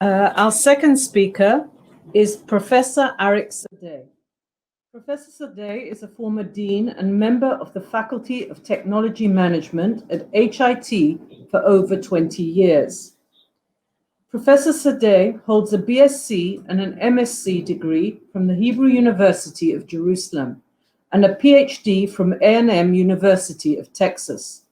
Our second speaker is Professor Arik Sadeh. Professor Sadeh is a former dean and member of the Faculty of Technology Management at HIT for over 20 years. Professor Sadeh holds a BSc and an MSc degree from the Hebrew University of Jerusalem and a PhD from A&M University of Texas.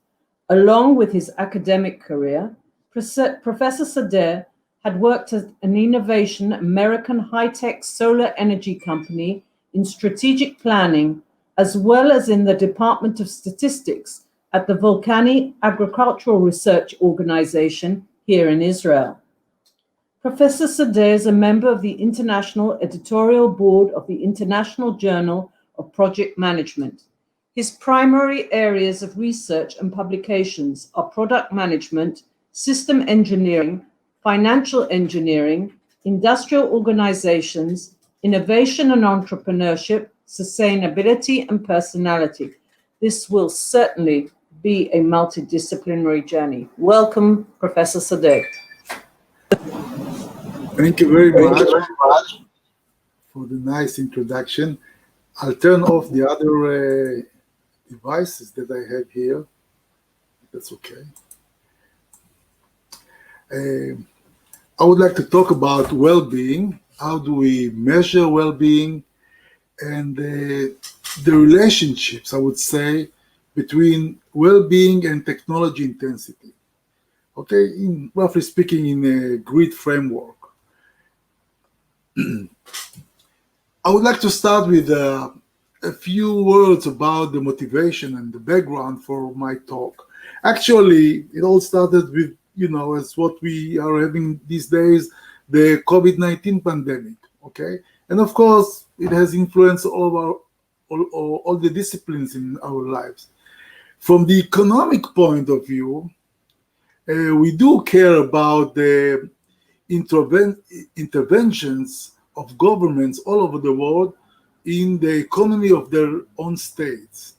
Along with his academic career, Professor Sadeh had worked at an innovation American high-tech solar energy company in strategic planning, as well as in the Department of Statistics at the Volcanic Agricultural Research Organization here in Israel. Professor Sadeh is a member of the International Editorial Board of the International Journal of Project Management. His primary areas of research and publications are product management, system engineering, financial engineering, industrial organizations, innovation and entrepreneurship, sustainability, and personality. This will certainly be a multidisciplinary journey. Welcome, Professor Sadeh. Thank you very much for the nice introduction. I'll turn off the other devices that I have here. That's okay. I would like to talk about well-being. How do we measure well-being, and the relationships, I would say, between well-being and technology intensity. Okay, roughly speaking, in a grid framework. I would like to start with a few words about the motivation and the background for my talk. Actually, it all started with, as what we are having these days, the COVID-19 pandemic, okay? And of course, it has influenced all the disciplines in our lives. From the economic point of view, we do care about the interventions of governments all over the world in the economy of their own states.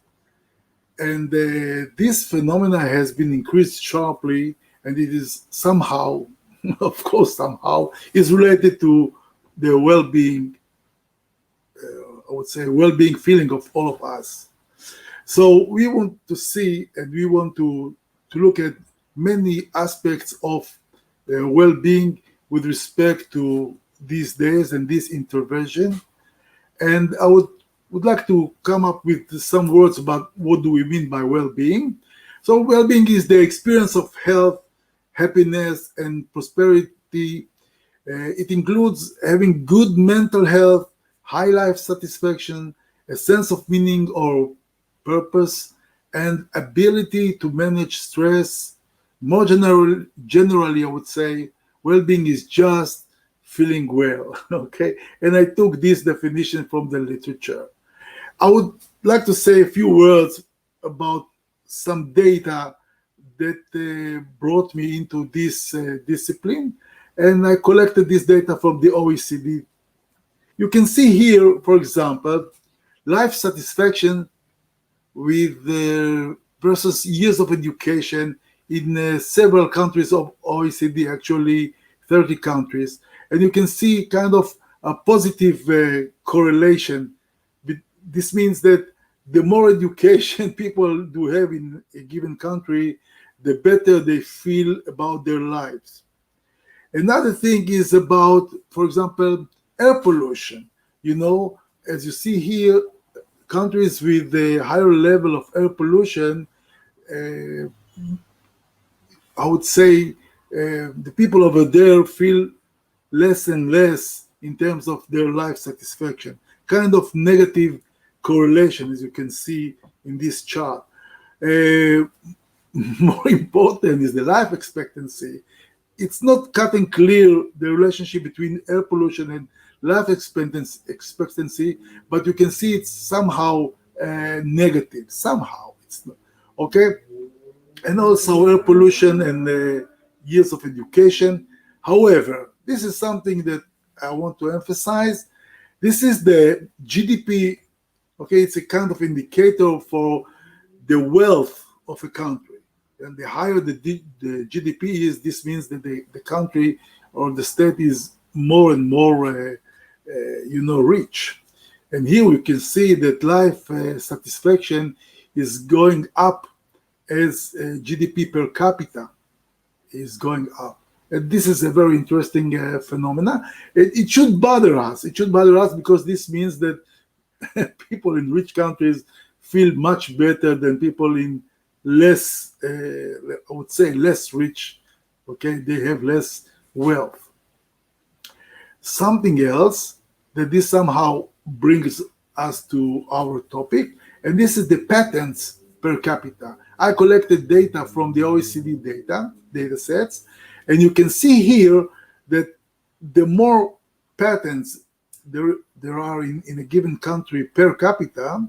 And this phenomena has been increased sharply, and it is somehow, of course, somehow, is related to the well-being, I would say, well-being feeling of all of us. So we want to see, and we want to look at many aspects of well-being with respect to these days and this intervention. And I would like to come up with some words about what do we mean by well-being. So well-being is the experience of health, happiness, and prosperity. It includes having good mental health, high life satisfaction, a sense of meaning or purpose, and ability to manage stress. More generally, I would say, well-being is just feeling well, okay? And I took this definition from the literature. I would like to say a few words about some data that brought me into this discipline, and I collected this data from the OECD. You can see here, for example, life satisfaction with versus years of education in several countries of OECD, actually 30 countries. And you can see kind of a positive correlation. This means that the more education people do have in a given country, the better they feel about their lives. Another thing is about, for example, air pollution. As you see here, countries with a higher level of air pollution, I would say the people over there feel less and less in terms of their life satisfaction. Kind of negative correlation, as you can see in this chart. More important is the life expectancy. It's not cutting clear the relationship between air pollution and life expectancy, but you can see it's somehow negative. Somehow it's not, okay. And also air pollution and years of education. However, this is something that I want to emphasize. This is the GDP. Okay, it's a kind of indicator for the wealth of a country. And the higher the GDP is, this means that the country or the state is more and more, rich. And here we can see that life satisfaction is going up as GDP per capita is going up. And this is a very interesting phenomena. It should bother us. It should bother us because this means that people in rich countries feel much better than people in less, I would say, less rich. Okay, they have less wealth. Something else that this somehow brings us to our topic, and this is the patents per capita. I collected data from the OECD data sets, and you can see here that the more patents there are in a given country per capita,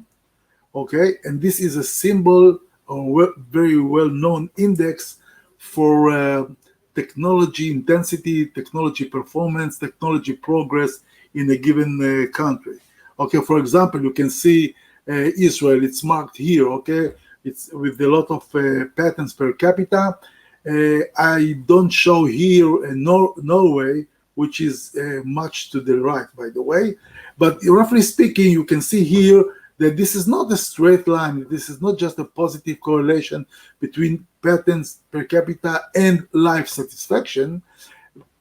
okay, and this is a symbol or very well-known index for technology intensity, technology performance, technology progress in a given country. Okay, for example, you can see Israel, it's marked here, okay? It's with a lot of patents per capita. I don't show here Norway, which is much to the right, by the way. But roughly speaking, you can see here that this is not a straight line. This is not just a positive correlation between patents per capita and life satisfaction.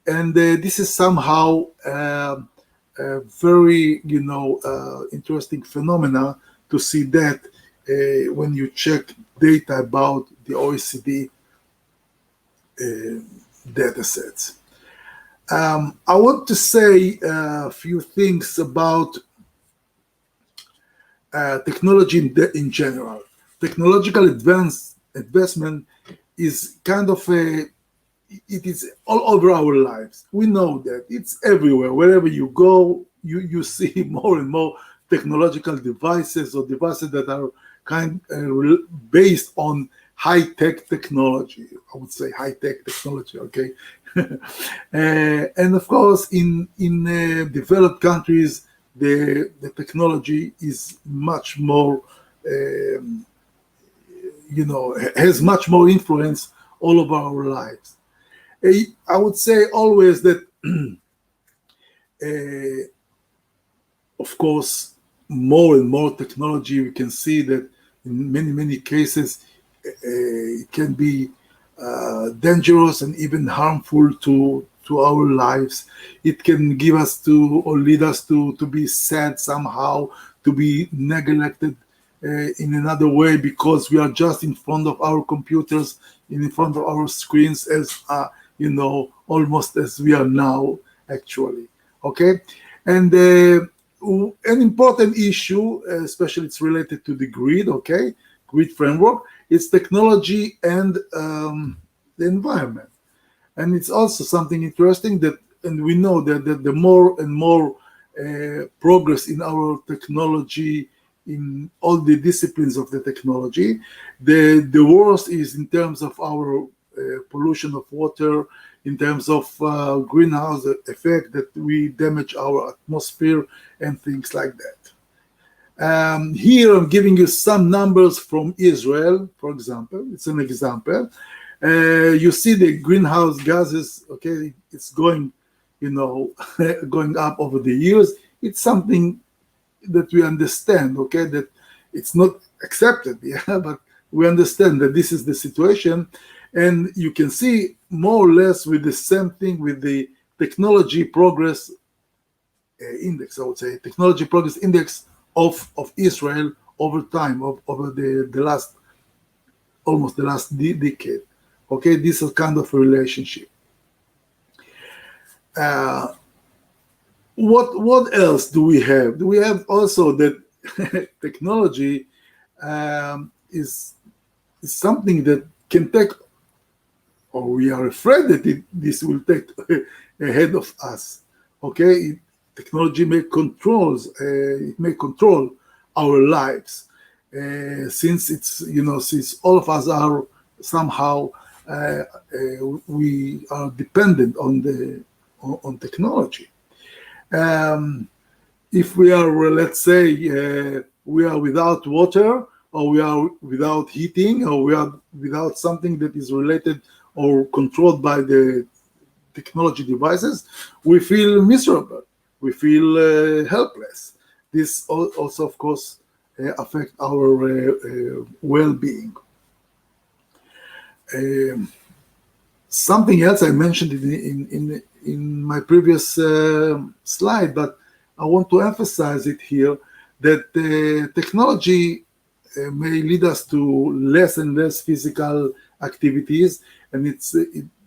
And this is somehow a very, interesting phenomena to see that when you check data about the OECD data sets. I want to say a few things about technology in general. Technological advancement is kind of it is all over our lives. We know that it's everywhere. Wherever you go, you see more and more technological devices or devices that are based on high-tech technology. I would say high-tech technology, okay? And of course, in developed countries, the technology is much more, has much more influence all over our lives. I would say always that, of course, more and more technology, we can see that in many cases, it can be dangerous and even harmful to our lives. It can give us or lead us to be sad somehow, to be neglected in another way because we are just in front of our computers, in front of our screens as, almost as we are now actually, okay? And an important issue, especially it's related to the grid, okay? Grid framework, it's technology and the environment. And it's also something interesting and we know that the more and more progress in our technology, in all the disciplines of the technology, the worse is in terms of our pollution of water, in terms of greenhouse effect, that we damage our atmosphere and things like that. Here I'm giving you some numbers from Israel, for example. It's an example. You see the greenhouse gases, okay, it's going, going up over the years. It's something that we understand, okay, that it's not accepted, but we understand that this is the situation. And you can see more or less with the same thing with the technology progress index, I would say, technology progress index of Israel over time, over the last, almost the last decade. Okay, this is kind of a relationship. What else do we have? We have also that technology is something that can take, or we are afraid that this will take ahead of us. Okay, technology may control our lives, since it's since all of us are somehow we are dependent on technology. If we are, let's say, we are without water, or we are without heating, or we are without something that is related or controlled by the technology devices, we feel miserable, we feel helpless. This also, of course, affect our well-being. Something else I mentioned in my previous slide, but I want to emphasize it here, that technology may lead us to less and less physical activities, and it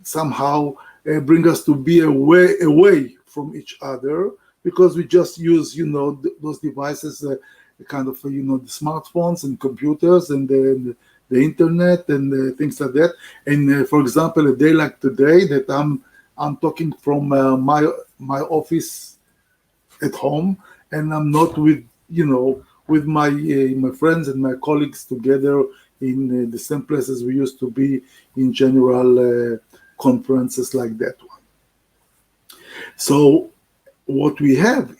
somehow bring us to be away from each other, because we just use, those devices, kind of, the smartphones and computers and the internet and things like that. And for example, a day like today, that I'm talking from my office at home, and I'm not with my friends and my colleagues together in the same places we used to be in general conferences like that one. So what we have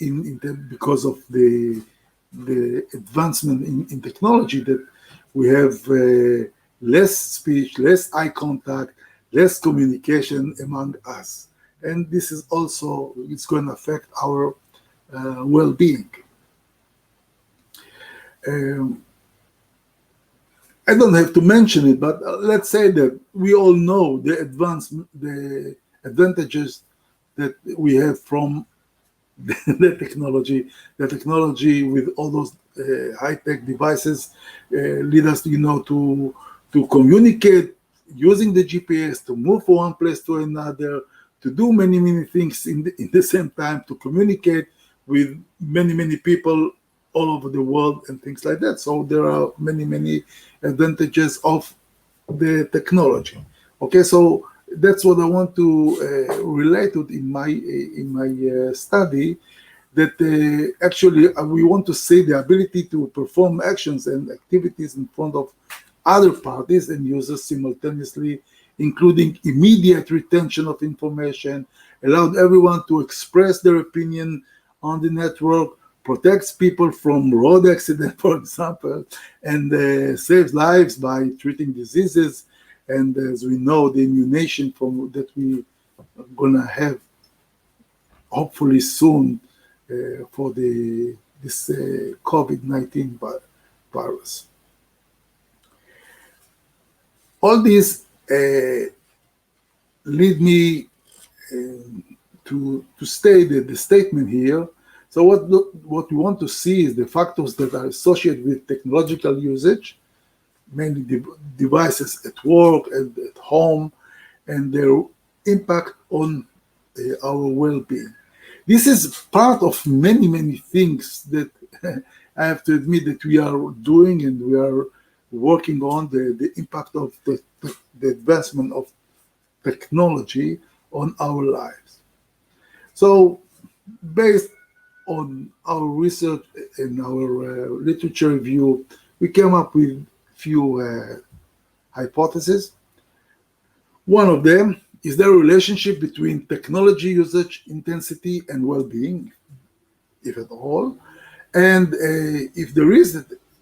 because of the advancement in technology, that we have less speech, less eye contact, less communication among us, and this is also, it's going to affect our well-being. I don't have to mention it, but let's say that we all know the advantages that we have from the technology with all those high-tech devices lead us, to communicate using the GPS, to move from one place to another, to do many things in the same time, to communicate with many people all over the world and things like that. So there are many advantages of the technology. Okay, so that's what I want to relate to in my study, that actually we want to see the ability to perform actions and activities in front of other parties and users simultaneously, including immediate retention of information, allowed everyone to express their opinion on the network, protects people from road accidents, for example, and saves lives by treating diseases. And as we know, the immunization that we are going to have hopefully soon for this COVID-19 virus. All this lead me to state the statement here. So what we want to see is the factors that are associated with technological usage, mainly devices at work and at home, and their impact on our well-being. This is part of many things that I have to admit that we are doing, and we are working on the impact of the advancement of technology on our lives. So based on our research and our literature review, we came up with few hypotheses. One of them is the relationship between technology usage intensity and well-being, if at all, and if there is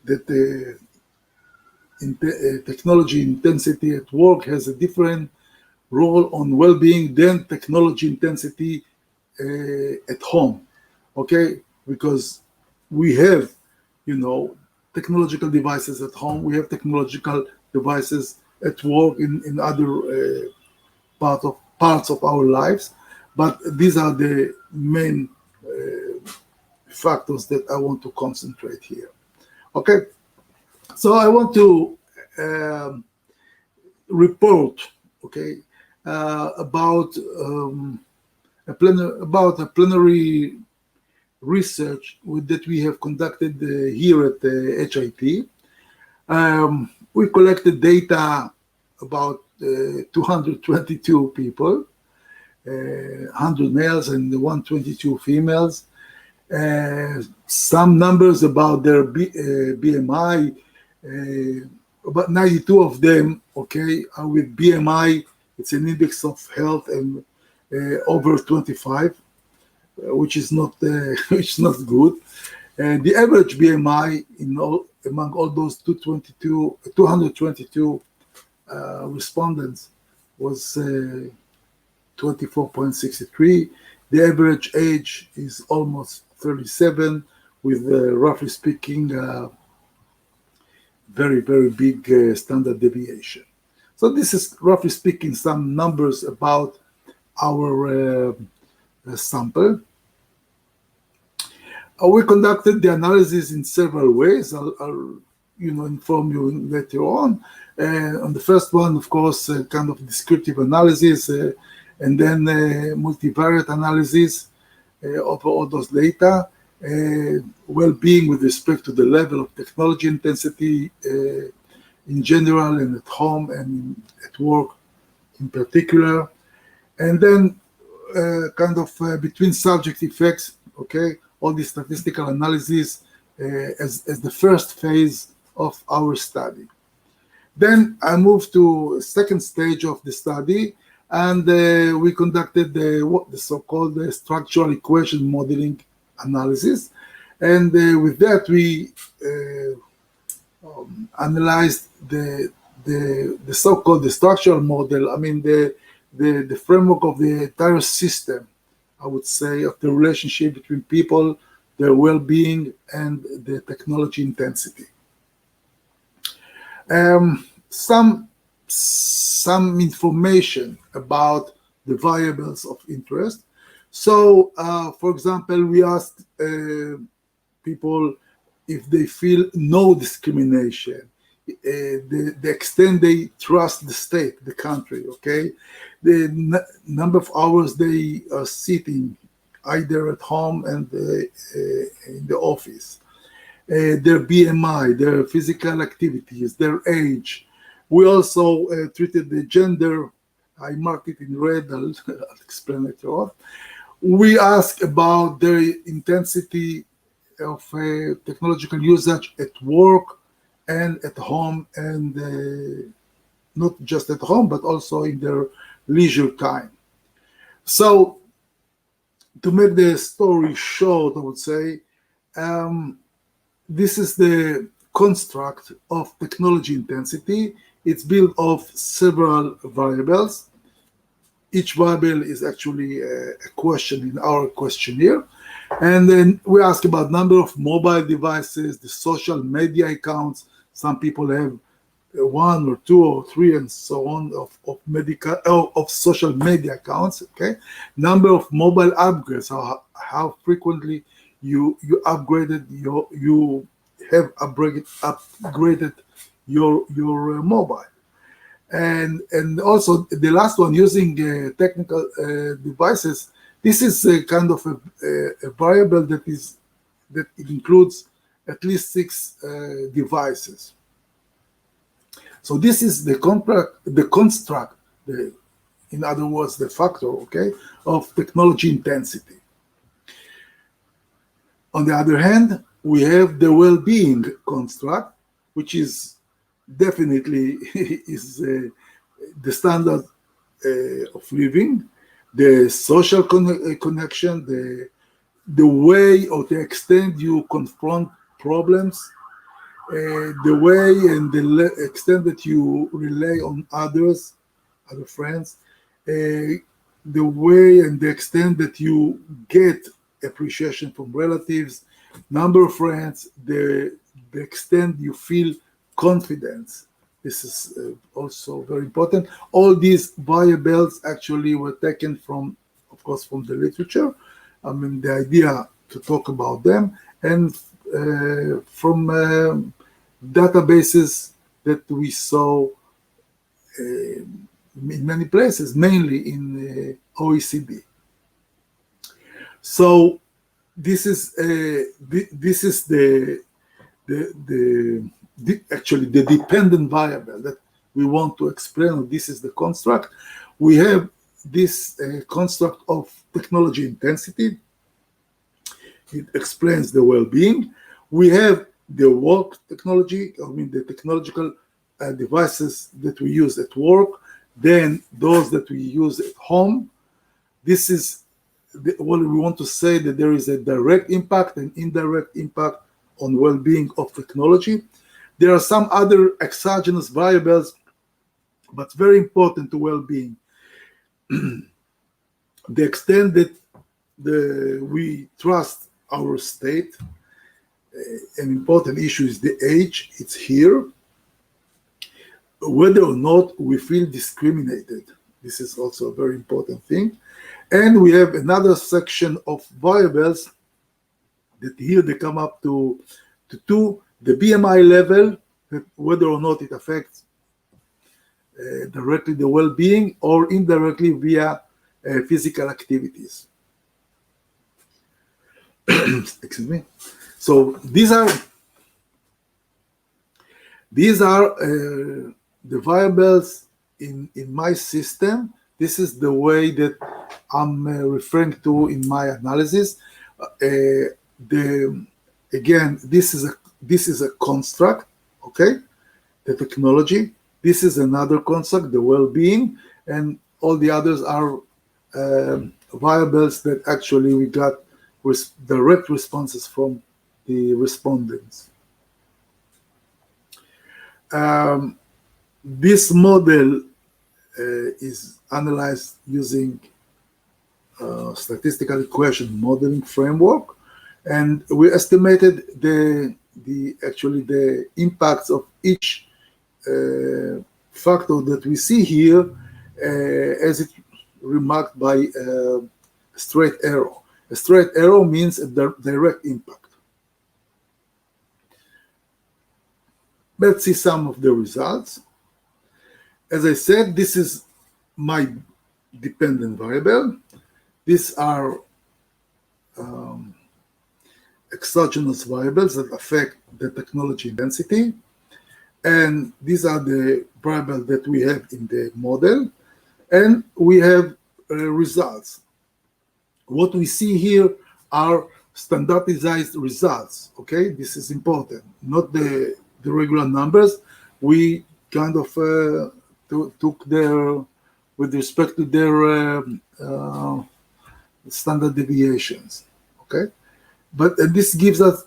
that technology intensity at work has a different role on well-being than technology intensity at home. Okay, because we have, technological devices at home, we have technological devices at work in other parts of our lives, but these are the main factors that I want to concentrate here. Okay, so I want to report, about a plenary research that we have conducted here at HIT. We collected data about 222 people, 100 males and 122 females. Some numbers about their BMI. About 92 of them, are with BMI. It's an index of health and over 25. Which is not good. And the average BMI among all those 222 respondents was 24.63. The average age is almost 37, with roughly speaking, very, very big standard deviation. So this is, roughly speaking, some numbers about our sample. We conducted the analysis in several ways. I'll inform you later on. On the first one, of course, kind of descriptive analysis, and then multivariate analysis of all those data. Well-being with respect to the level of technology intensity in general, and at home and at work in particular. And then kind of between subject effects, okay, all the statistical analysis as the first phase of our study. Then I moved to second stage of the study, and we conducted the so-called structural equation modeling analysis. And with that, we analyzed the so-called the structural model. I mean, the framework of the entire system, I would say, of the relationship between people, their well-being, and the technology intensity. Some information about the variables of interest. So, for example, we asked people if they feel no discrimination, the extent they trust the state, the country, okay? The number of hours they are sitting, either at home and in the office, their BMI, their physical activities, their age. We also treated the gender. I marked it in red. I'll explain later on. We asked about their intensity of technological usage at work and at home, and not just at home, but also in their leisure time. So, to make the story short, I would say, this is the construct of technology intensity. It's built of several variables. Each variable is actually a question in our questionnaire. And then we ask about number of mobile devices, the social media accounts. Some people have 1 or 2 or 3 and so on of social media accounts. Okay, number of mobile upgrades, how frequently you have upgraded your mobile, and also the last one, using technical devices. This is a kind of a variable that it includes at least 6 devices. So this is the construct, in other words, the factor, okay, of technology intensity. On the other hand, we have the well-being construct, which is definitely is the standard of living, the social connection, the way or the extent you confront problems, the way and the extent that you rely on others, other friends, the way and the extent that you get appreciation from relatives, number of friends, the extent you feel confidence. This is also very important. All these variables actually were taken from, of course, from the literature. I mean, the idea to talk about them, and from databases that we saw in many places, mainly in OECD. So this is actually the dependent variable that we want to explain. This is the construct. We have this construct of technology intensity. It explains the well-being. We have the work technology, I mean the technological devices that we use at work, then those that we use at home. This is what we want to say, that there is a direct impact and indirect impact on well-being of technology. There are some other exogenous variables, but very important to well-being. the extent that we trust our state. An important issue is the age. It's here. Whether or not we feel discriminated. This is also a very important thing. And we have another section of variables that here they come up to two, the BMI level, whether or not it affects directly the well-being or indirectly via physical activities. Excuse me. So these are the variables in my system. This is the way that I'm referring to in my analysis. Again, this is a construct, okay? The technology. This is another construct, the well-being, and all the others are variables that actually we got direct responses from the respondents. This model is analyzed using statistical equation modeling framework, and we estimated the impacts of each factor that we see here as it remarked by a straight arrow. A straight arrow means a direct impact. Let's see some of the results. As I said, this is my dependent variable. These are exogenous variables that affect the technology density. And these are the variables that we have in the model. And we have results. What we see here are standardized results, okay? This is important, not the regular numbers. We kind of took their, with respect to their standard deviations, okay? But this gives us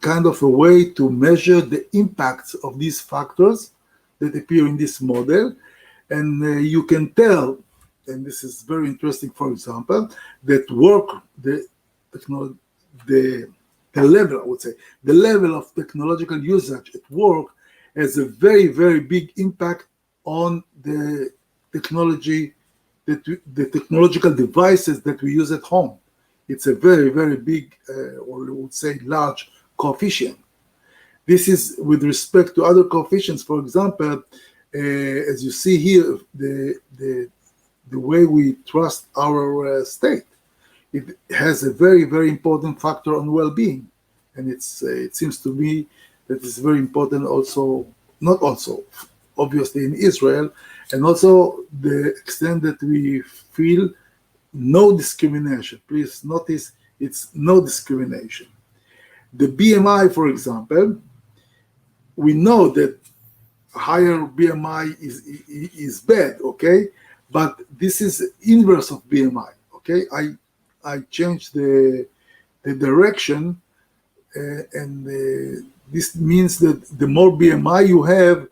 kind of a way to measure the impacts of these factors that appear in this model. And you can tell, and this is very interesting, for example, that the level, I would say, the level of technological usage at work has a very, very big impact on the technology, the technological devices that we use at home. It's a very, very big, or I would say large coefficient. This is with respect to other coefficients. For example, as you see here, the way we trust our state. It has a very, very important factor on well-being. And it seems to me that it's very important also, not also, obviously in Israel, and also the extent that we feel no discrimination. Please notice it's no discrimination. The BMI, for example, we know that higher BMI is bad, okay? But this is inverse of BMI, okay? I changed the direction, and this means that the more BMI you have,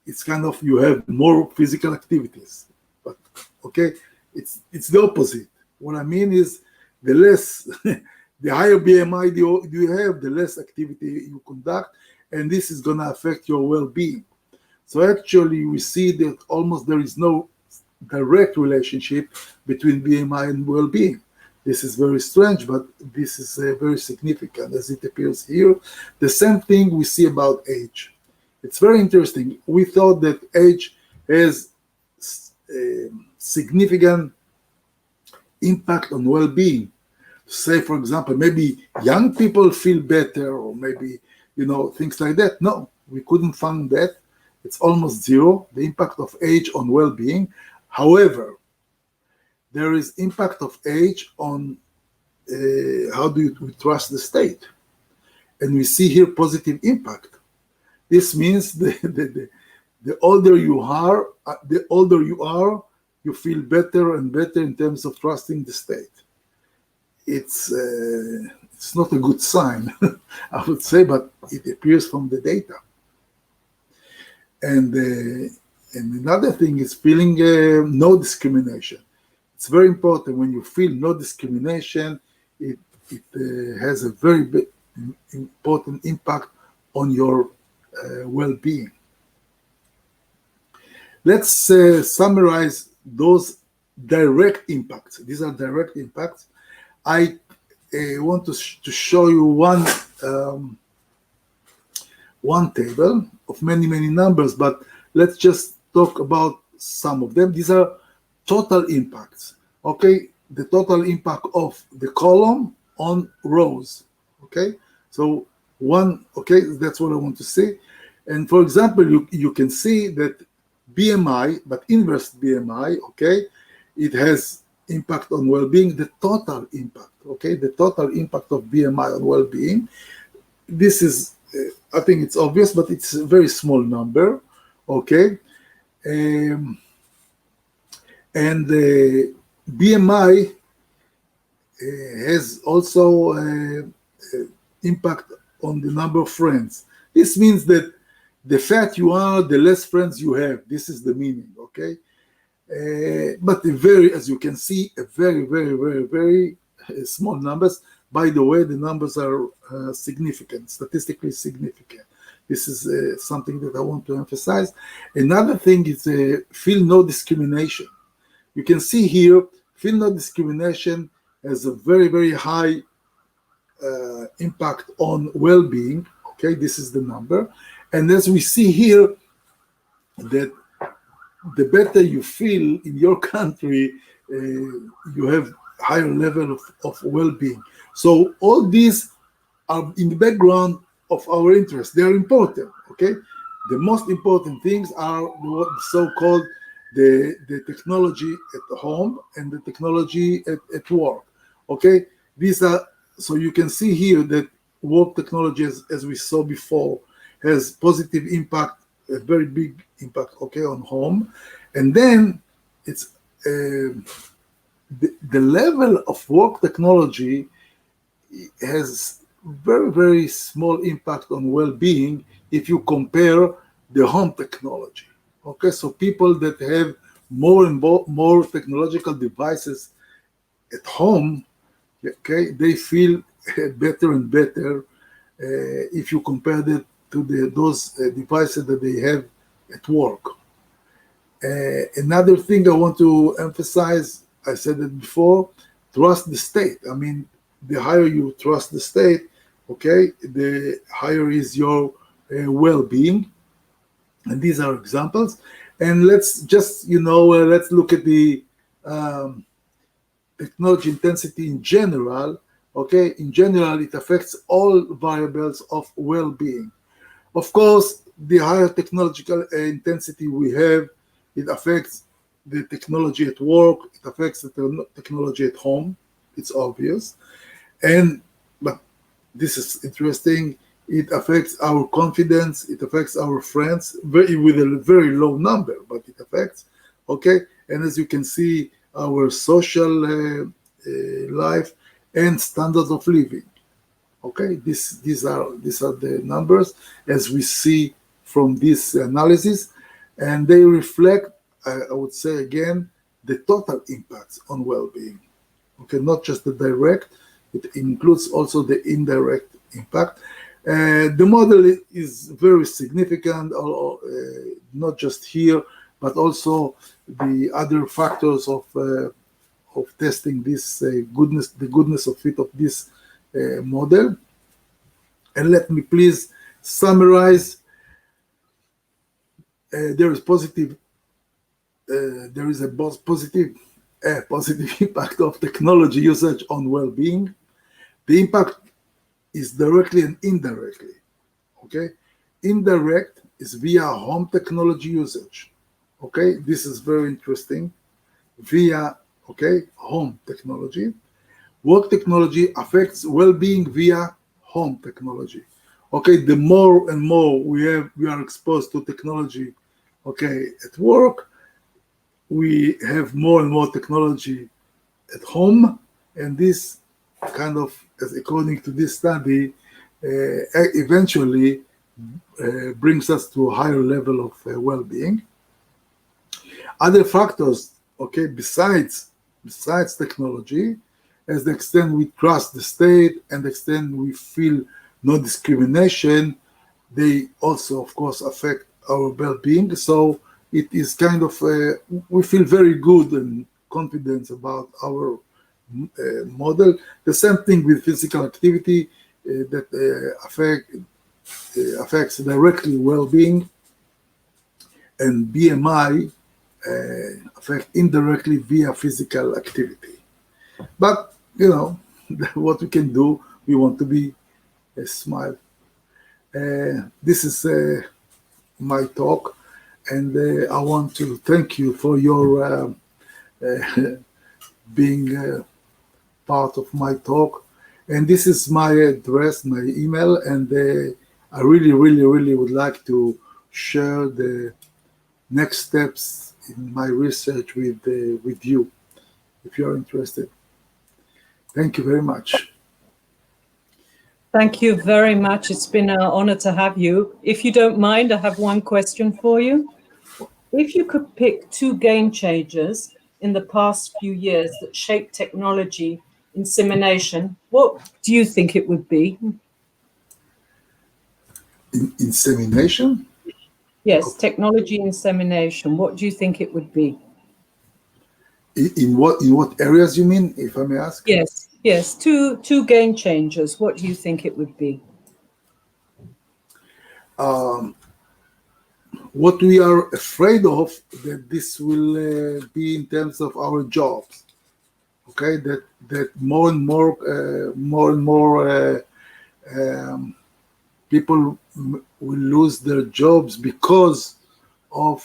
it's kind of you have more physical activities. But okay, it's the opposite. What I mean is the less, the higher BMI you have, the less activity you conduct, and this is going to affect your well-being. So actually, we see that almost there is no direct relationship between BMI and well-being. This is very strange, but this is very significant as it appears here. The same thing we see about age. It's very interesting. We thought that age has significant impact on well-being. Say, for example, maybe young people feel better, or maybe, things like that. No, we couldn't find that. It's almost zero, the impact of age on well-being. However, there is impact of age on how do we trust the state. And we see here positive impact. This means the older you are, you feel better and better in terms of trusting the state. It's not a good sign, I would say, but it appears from the data. And And another thing is feeling no discrimination. It's very important. When you feel no discrimination, it has a very big, important impact on your well-being. Let's summarize those direct impacts. These are direct impacts. I want to show you one table of many numbers, but let's just talk about some of them. These are total impacts. Okay, the total impact of the column on rows. Okay, so one. Okay, that's what I want to see. And for example, you can see that BMI, but inverse BMI, okay, it has impact on well-being, the total impact, okay, the total impact of BMI on well-being. This is, I think it's obvious, but it's a very small number, okay. And the BMI has also impact on the number of friends. This means that the fat you are, the less friends you have. This is the meaning, okay? But as you can see, a very small numbers. By the way, the numbers are significant, statistically significant. This is something that I want to emphasize. Another thing is feel no discrimination. You can see here, feel no discrimination has a very high impact on well-being. Okay, this is the number. And as we see here, that the better you feel in your country, you have higher level of well-being. So all these are in the background of our interests. They are important, okay? The most important things are what so-called the technology at home and the technology at work, okay? These are, so you can see here that work technology, as we saw before, has positive impact, a very big impact, okay, on home. And then it's the level of work technology has very small impact on well-being if you compare the home technology. Okay, so people that have more and more technological devices at home, okay, they feel better and better if you compare that to those devices that they have at work. Another thing I want to emphasize, I said it before, trust the state. I mean, the higher you trust the state, okay, the higher is your well-being. And these are examples. And let's just, let's look at the technology intensity in general. Okay, in general, it affects all variables of well-being. Of course, the higher technological intensity we have, it affects the technology at work, it affects the technology at home, it's obvious. But this is interesting, it affects our confidence, it affects our friends, with a very low number, but it affects, okay? And as you can see, our social life and standards of living. Okay, these are the numbers as we see from this analysis, and they reflect, I would say again, the total impacts on well-being. Okay, not just the direct, it includes also the indirect impact. The model is very significant, not just here, but also the other factors of testing this the goodness of fit of this model. And let me please summarize. There is a positive impact of technology usage on well-being. The impact is directly and indirectly. Okay, indirect is via home technology usage. Okay, this is very interesting. Via home technology. Work technology affects well-being via home technology. Okay, the more and more we are exposed to technology, okay, at work, we have more and more technology at home, and this kind of, as according to this study, eventually brings us to a higher level of well-being. Other factors, okay, besides technology, as the extent we trust the state and the extent we feel no discrimination, they also, of course, affect our well-being. So it is kind of, we feel very good and confident about our model. The same thing with physical activity that affects directly well-being, and BMI affect indirectly via physical activity. But, you know, what we can do, we want to be a smile. This is my talk, and I want to thank you for your being part of my talk. And this is my address, my email, and I really would like to share the next steps in my research with you, if you're interested. Thank you very much. Thank you very much. It's been an honor to have you. If you don't mind, I have one question for you. If you could pick 2 game changers in the past few years that shaped technology insemination, what do you think it would be? Insemination? Yes, technology insemination. What do you think it would be? In what areas you mean, if I may ask? Yes. Two game changers. What do you think it would be? What we are afraid of, that this will be in terms of our jobs. Okay, that more and more people will lose their jobs because of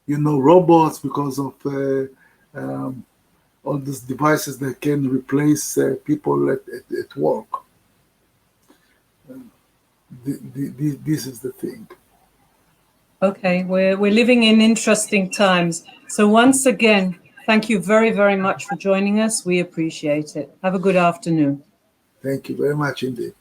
robots, because of all these devices that can replace people at work. This is the thing. Okay, we're living in interesting times. So once again, thank you very much for joining us. We appreciate it. Have a good afternoon. Thank you very much indeed.